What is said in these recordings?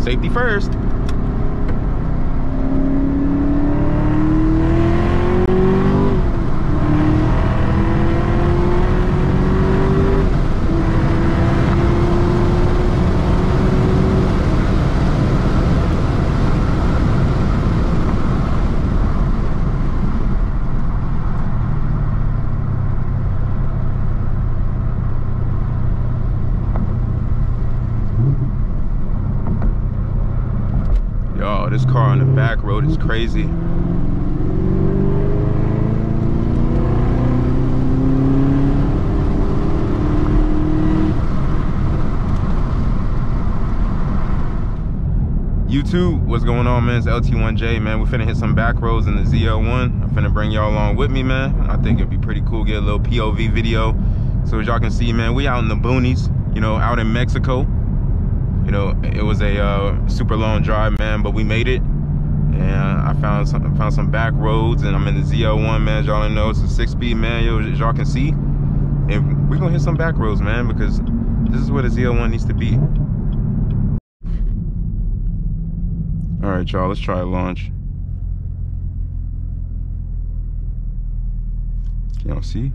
Safety first. Yo, this car on the back road is crazy. YouTube, what's going on, man? It's LT1J, man. We finna hit some back roads in the ZL1. I'm finna bring y'all along with me, man. I think it'd be pretty cool, get a little POV video. So as y'all can see, man, we out in the boonies, you know, out in Mexico. You know, it was a super long drive, man, but we made it. And I found some back roads, and I'm in the ZL1, man. As y'all know, it's a 6-speed, man. Yo, as y'all can see, and we're gonna hit some back roads, man, because this is where the ZL1 needs to be. All right, y'all, let's try a launch. Can y'all see?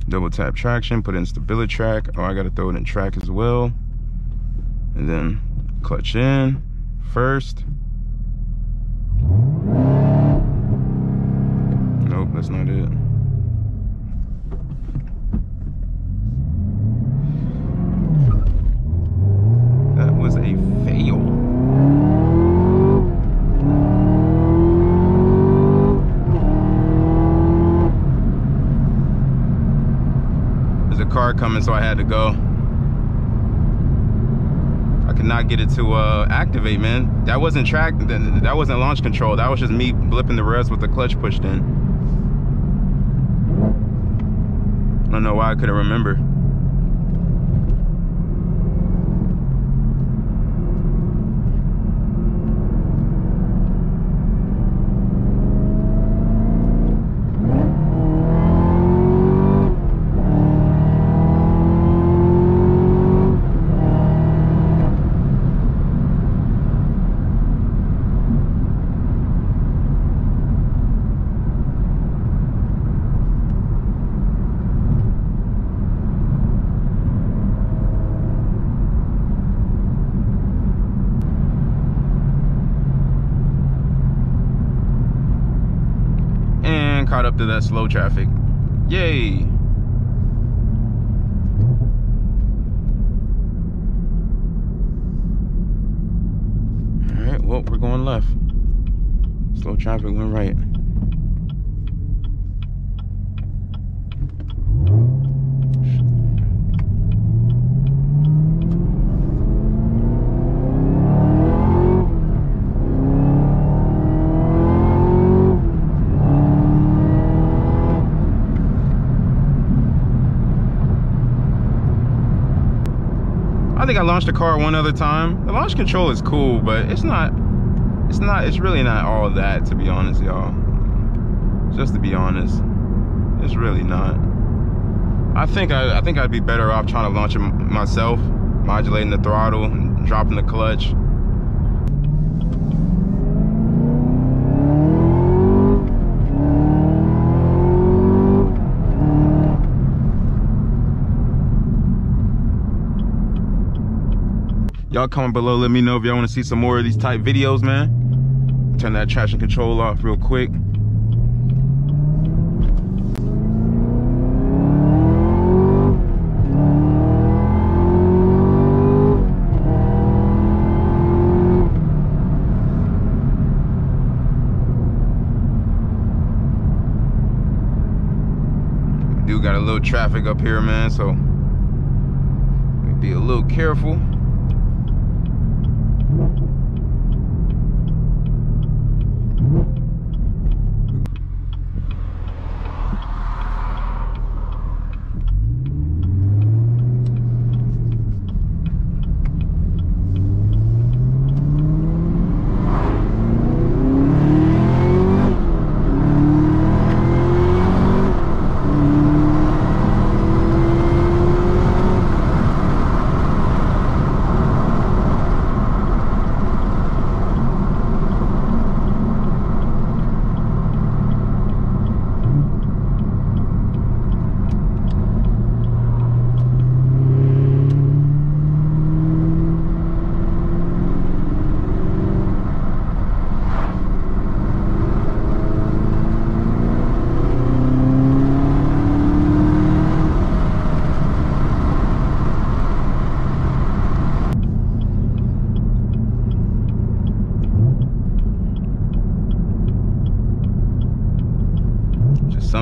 Double tap traction, put in stability track. Oh, I gotta throw it in track as well. And then clutch in first. Nope, that's not it. That was a fail. Car coming, so I had to go. I could not get it to activate, man. That wasn't track, that wasn't launch control. That was just me blipping the revs with the clutch pushed in. I don't know why I couldn't remember. Caught up to that slow traffic. Yay! Alright, well, we're going left. Slow traffic went right. I think I launched the car one other time. The launch control is cool, but it's really not all that, to be honest, y'all. Just to be honest, it's really not. I think I'd be better off trying to launch it myself, modulating the throttle and dropping the clutch. Y'all comment below, let me know if y'all want to see some more of these type videos, man. Turn that traction control off real quick. We do got a little traffic up here, man, so be a little careful.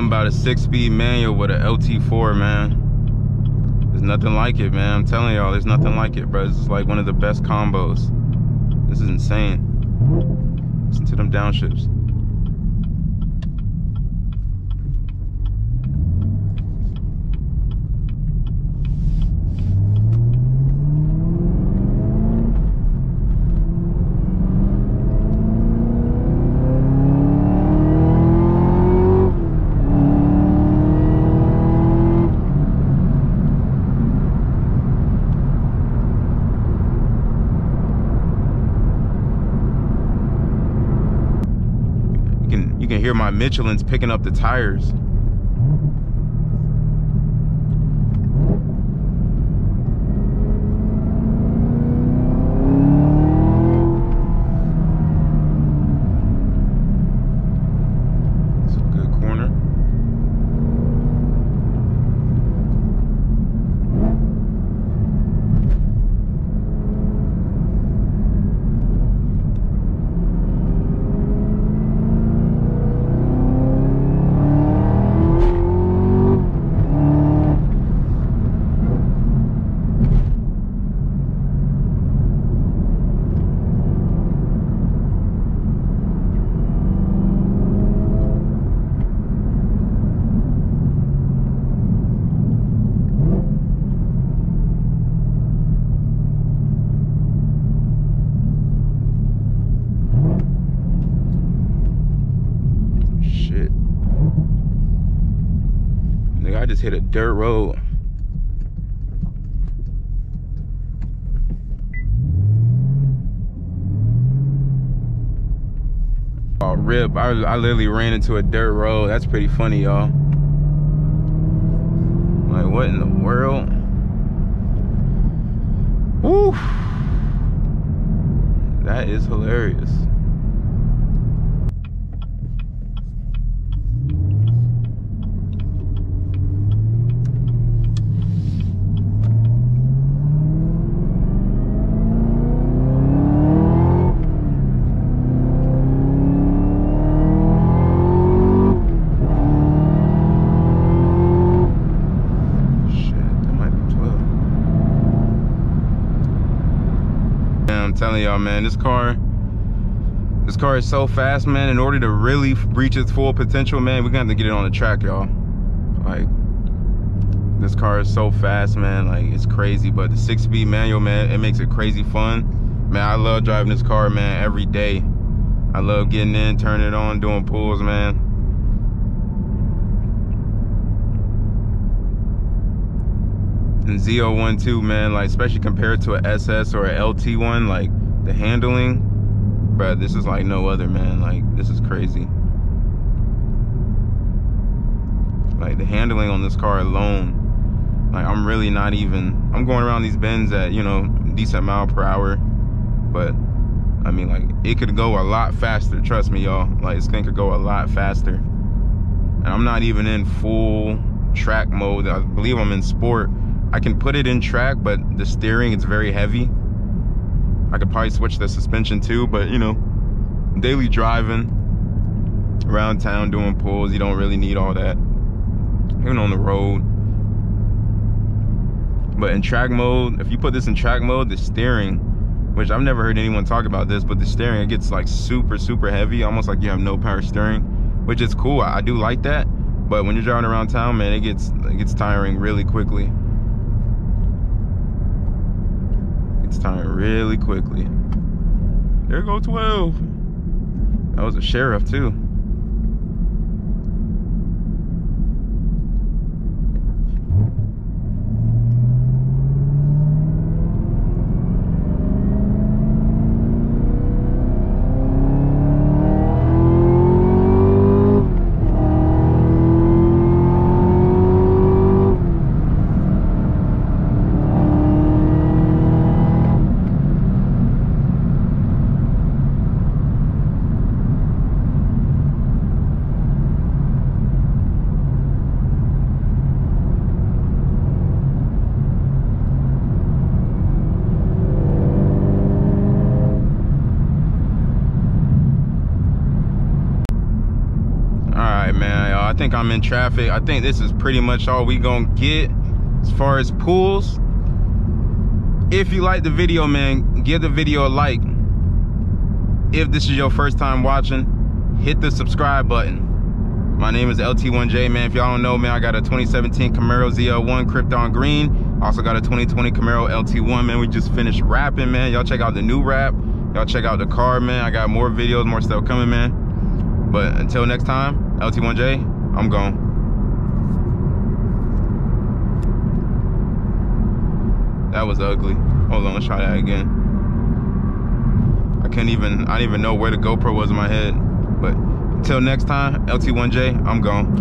Something about a 6-speed manual with a LT4, man. There's nothing like it, man. I'm telling y'all, there's nothing like it, bro. This is like one of the best combos. This is insane. Listen to them downshifts. You can hear my Michelin's picking up the tires. It's a good corner. I just hit a dirt road. Oh, rip. I literally ran into a dirt road. That's pretty funny, y'all. Like, what in the world? Woo! That is hilarious. I'm telling y'all, man, this car is so fast, man. In order to really reach its full potential, man, we're gonna have to get it on the track, y'all. Like, this car is so fast, man. Like, it's crazy. But the 6-speed manual, man, it makes it crazy fun. Man, I love driving this car, man, every day. I love getting in, turning it on, doing pulls, man. And Z01 too, man, like, especially compared to an SS or an LT1, like, the handling, bruh, this is like no other, man. Like, this is crazy. Like, the handling on this car alone, like, I'm really not even, I'm going around these bends at, you know, decent mile per hour, but I mean, like, it could go a lot faster, trust me, y'all. Like, this thing could go a lot faster. And I'm not even in full track mode. I believe I'm in sport. I can put it in track, but the steering, it's very heavy. I could probably switch the suspension too, but you know, daily driving around town doing pulls, you don't really need all that, even on the road. But in track mode, if you put this in track mode, the steering, which I've never heard anyone talk about this, but the steering, it gets like super heavy, almost like you have no power steering, which is cool. I do like that, but when you're driving around town, man, it gets tiring really quickly. Time really quickly. There go 12. That was a sheriff too. I'm in traffic. I think this is pretty much all we gonna get as far as pulls. If you like the video, man, give the video a like. If this is your first time watching, hit the subscribe button. My name is LT1J, man. If y'all don't know, man, I got a 2017 Camaro Zl1 Krypton Green. Also got a 2020 Camaro LT1, man. We just finished rapping, man. Y'all check out the new rap. Y'all check out the car, man. I got more videos, more stuff coming, man. But until next time, LT1J, I'm gone. That was ugly. Hold on, let's try that again. I didn't even know where the GoPro was in my head. But until next time, LT1J, I'm gone.